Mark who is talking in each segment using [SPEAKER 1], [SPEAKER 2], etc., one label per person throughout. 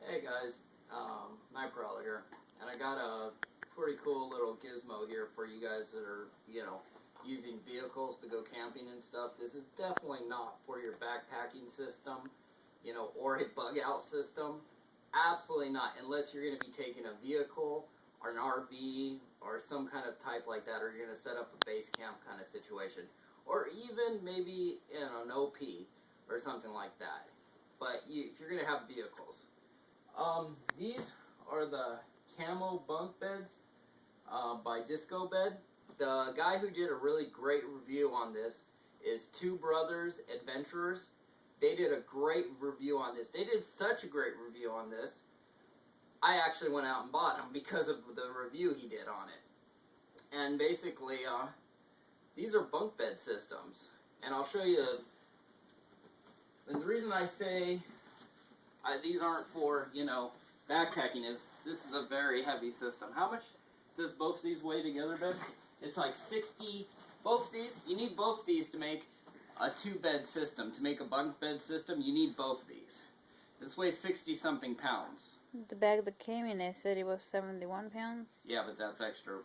[SPEAKER 1] Hey guys, Nightcrawler here, and I got a pretty cool little gizmo here for you guys that are, using vehicles to go camping and stuff. This is definitely not for your backpacking system, or a bug out system. Absolutely not, unless you're going to be taking a vehicle or an RV or some kind of type like that, or you're going to set up a base camp kind of situation, or even maybe an OP or something like that. But if you're going to have vehicles. These are the camo bunk beds by Disco Bed. The guy who did a really great review on this is Two Brothers Adventurers. They did a great review on this. They did such a great review on this, I actually went out and bought them because of the review he did on it. And basically, these are bunk bed systems. And I'll show you, and the reason I say these aren't for, backpacking is this is a very heavy system. How much does both these weigh together, babe? It's like 60, both these, you need both these to make a two-bed system. To make a bunk bed system, you need both these. This weighs 60-something pounds.
[SPEAKER 2] The bag that came in, I said it was 71 pounds.
[SPEAKER 1] Yeah, but that's extra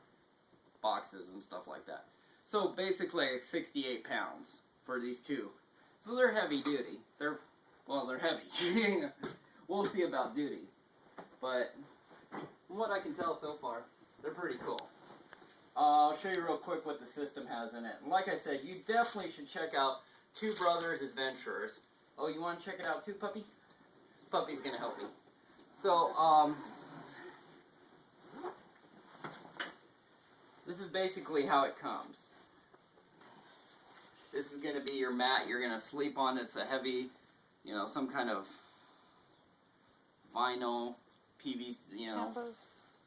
[SPEAKER 1] boxes and stuff like that. So basically, it's 68 pounds for these two. So they're heavy duty. They're heavy. We'll see about duty. But from what I can tell so far, they're pretty cool. I'll show you real quick what the system has in it. And like I said, you definitely should check out Two Brothers Adventurers. Oh, you want to check it out too, puppy? Puppy's going to help me. So, this is basically how it comes. This is going to be your mat you're going to sleep on. It's a heavy, some kind of vinyl, PVC,
[SPEAKER 2] Canvas.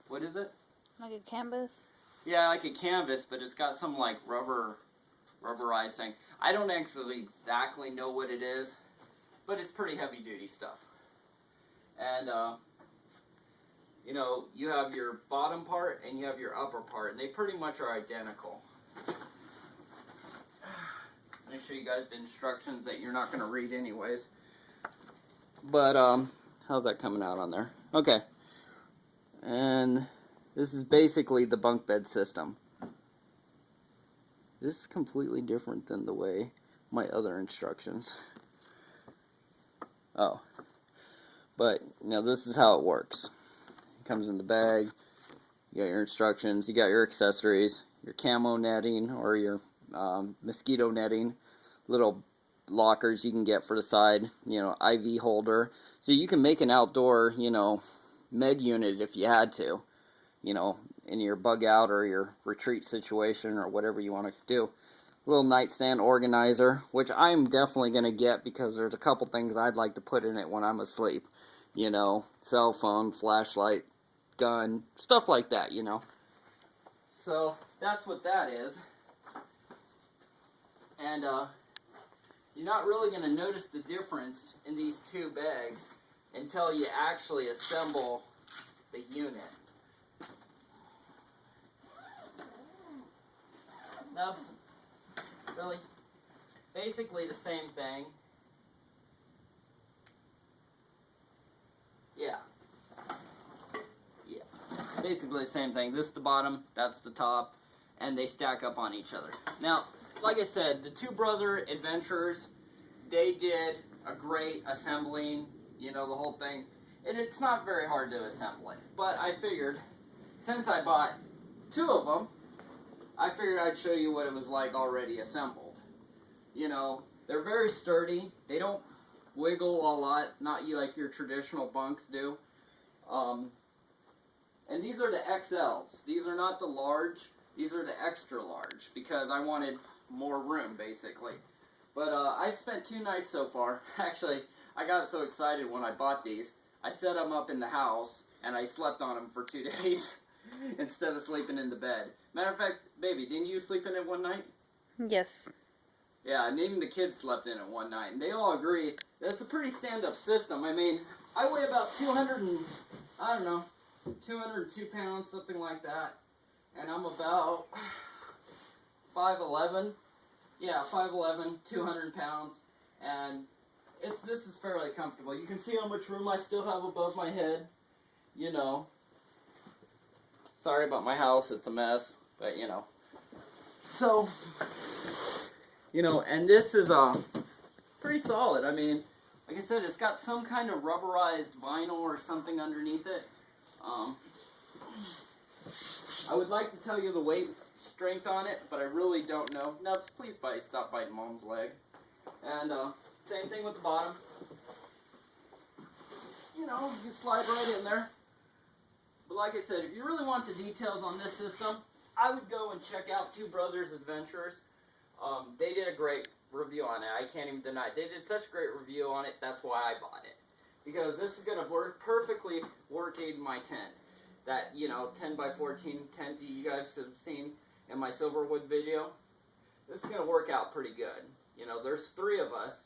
[SPEAKER 1] What is it?
[SPEAKER 2] Like a canvas?
[SPEAKER 1] Yeah, like a canvas, but it's got some like rubberized thing. I don't actually exactly know what it is, but it's pretty heavy duty stuff. And, you have your bottom part and you have your upper part, and they pretty much are identical. Let me show you guys the instructions that you're not going to read anyways. But, how's that coming out on there? Okay. And this is basically the bunk bed system. This is completely different than the way my other instructions. Oh. But, this is how it works. It comes in the bag. You got your instructions. You got your accessories. Your camo netting or your mosquito netting. Little lockers you can get for the side. IV holder. So you can make an outdoor, med unit if you had to. In your bug out or your retreat situation or whatever you want to do. Little nightstand organizer, which I'm definitely going to get because there's a couple things I'd like to put in it when I'm asleep. Cell phone, flashlight, gun, stuff like that, So, that's what that is. And, you're not really going to notice the difference in these two bags until you actually assemble the unit. Nubs, really, basically the same thing. Yeah, basically the same thing. This is the bottom, that's the top, and they stack up on each other. Now, like I said, the Two Brother Adventurers, they did a great assembling, the whole thing. And it's not very hard to assemble it. But I figured, since I bought two of them, I figured I'd show you what it was like already assembled. They're very sturdy. They don't wiggle a lot, not like your traditional bunks do. And these are the XLs. These are not the large. These are the extra large because I wanted more room, basically. But I spent 2 nights so far. Actually, I got so excited when I bought these. I set them up in the house, and I slept on them for 2 days instead of sleeping in the bed. Matter of fact, baby, didn't you sleep in it one night?
[SPEAKER 2] Yes.
[SPEAKER 1] Yeah, and even the kids slept in it one night, and they all agree that it's a pretty stand-up system. I mean, I weigh about 202 pounds, something like that, and I'm about 5'11". Yeah, 5'11", 200 pounds, and this is fairly comfortable. You can see how much room I still have above my head. You know. Sorry about my house, it's a mess, but you know. So, you know, and this is pretty solid. I mean, like I said, it's got some kind of rubberized vinyl or something underneath it. I would like to tell you the weight strength on it, but I really don't know. Now, please stop biting Mom's leg. And same thing with the bottom. You know, you slide right in there. But like I said, if you really want the details on this system, I would go and check out Two Brothers Adventures. They did a great review on it. I can't even deny it. They did such a great review on it, that's why I bought it. Because this is going to perfectly work in my tent. That, you know, 10 by 14 tent that you guys have seen in my Silverwood video. This is going to work out pretty good. You know, there's 3 of us.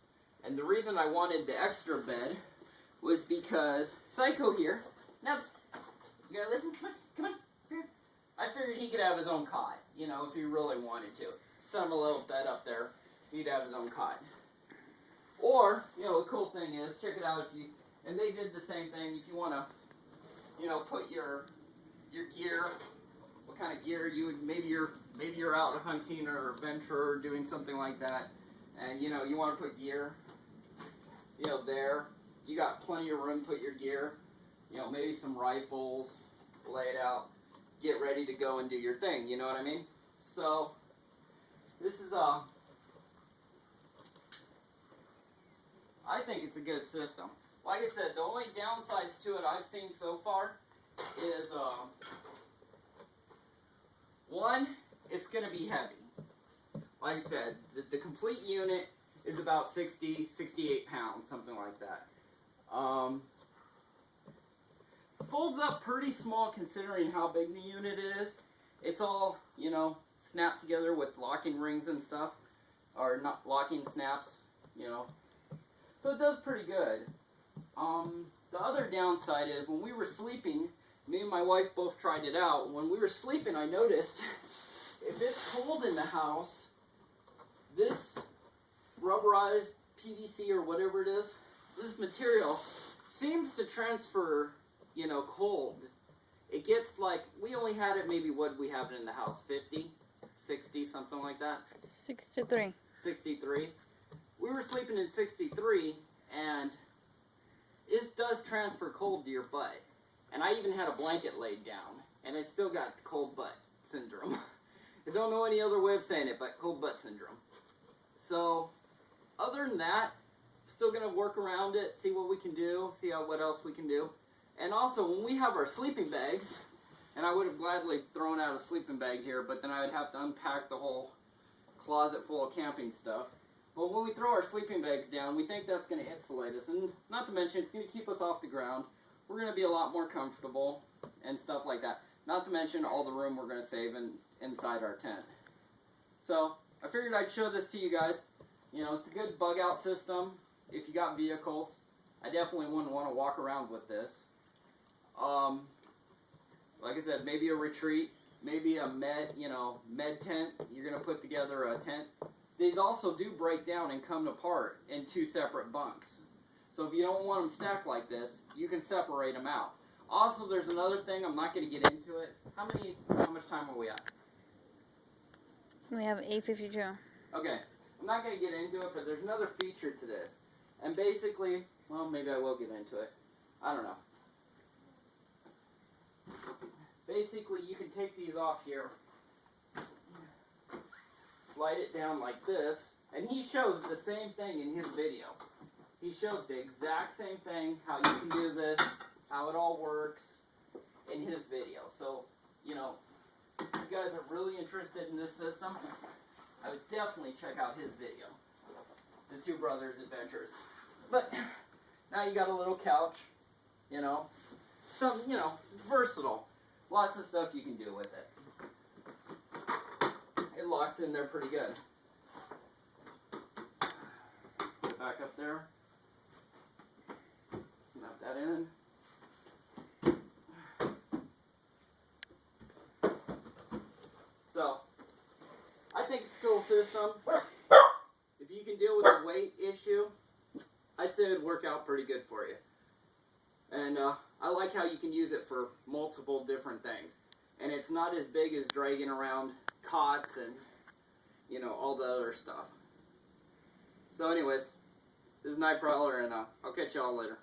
[SPEAKER 1] And the reason I wanted the extra bed was because Psycho here, now, you gotta listen, come on, here. I figured he could have his own cot, you know, if he really wanted to. Set him a little bed up there, he'd have his own cot. Or, you know, the cool thing is, check it out, if you, and they did the same thing, if you want to, you know, put your gear, what kind of gear you would, maybe you're out hunting or adventure or doing something like that, and, you know, you want to put gear, you know, there. You got plenty of room to put your gear. You know, maybe some rifles, lay it out, get ready to go and do your thing, you know what I mean? So, this is I think it's a good system. Like I said, the only downsides to it I've seen so far is, one, it's going to be heavy. Like I said, the complete unit is about 60, 68 pounds, something like that. Folds up pretty small considering how big the unit is. It's all, you know, snapped together with locking rings and stuff. Or not locking snaps, you know. So it does pretty good. The other downside is when we were sleeping, me and my wife both tried it out. When we were sleeping, I noticed if it's cold in the house, this rubberized PVC or whatever it is, this material seems to transfer, you know, cold. It gets like, we only had it maybe, what we have it in the house, 50, 60, something like that?
[SPEAKER 2] 63.
[SPEAKER 1] 63. We were sleeping in 63, and it does transfer cold to your butt. And I even had a blanket laid down, and it still got cold butt syndrome. I don't know any other way of saying it, but cold butt syndrome. So, other than that, still going to work around it, see what we can do, see what else we can do. And also, when we have our sleeping bags, and I would have gladly thrown out a sleeping bag here, but then I would have to unpack the whole closet full of camping stuff. But when we throw our sleeping bags down, we think that's going to insulate us. And not to mention, it's going to keep us off the ground. We're going to be a lot more comfortable and stuff like that. Not to mention all the room we're going to save inside our tent. So, I figured I'd show this to you guys. You know, it's a good bug out system if you got vehicles. I definitely wouldn't want to walk around with this. Like I said, maybe a retreat, maybe a med tent. You're going to put together a tent. These also do break down and come apart in 2 separate bunks. So if you don't want them stacked like this, you can separate them out. Also, there's another thing, I'm not going to get into it. How much time are we at?
[SPEAKER 2] We have 8:52.
[SPEAKER 1] Okay, I'm not going to get into it, but there's another feature to this. And basically, well, maybe I will get into it. I don't know. Basically, you can take these off here, slide it down like this, and he shows the same thing in his video. He shows the exact same thing, how you can do this, how it all works in his video. So, you know, if you guys are really interested in this system, I would definitely check out his video, The Two Brothers Adventures. But now you got a little couch, you know, some, you know, versatile. Lots of stuff you can do with it. It locks in there pretty good. Get back up there. Snap that in. So, I think it's a cool system. If you can deal with the weight issue, I'd work out pretty good for you. And I like how you can use it for multiple different things. And it's not as big as dragging around cots and, you know, all the other stuff. So anyways, this is Night Prowler, and I'll catch y'all later.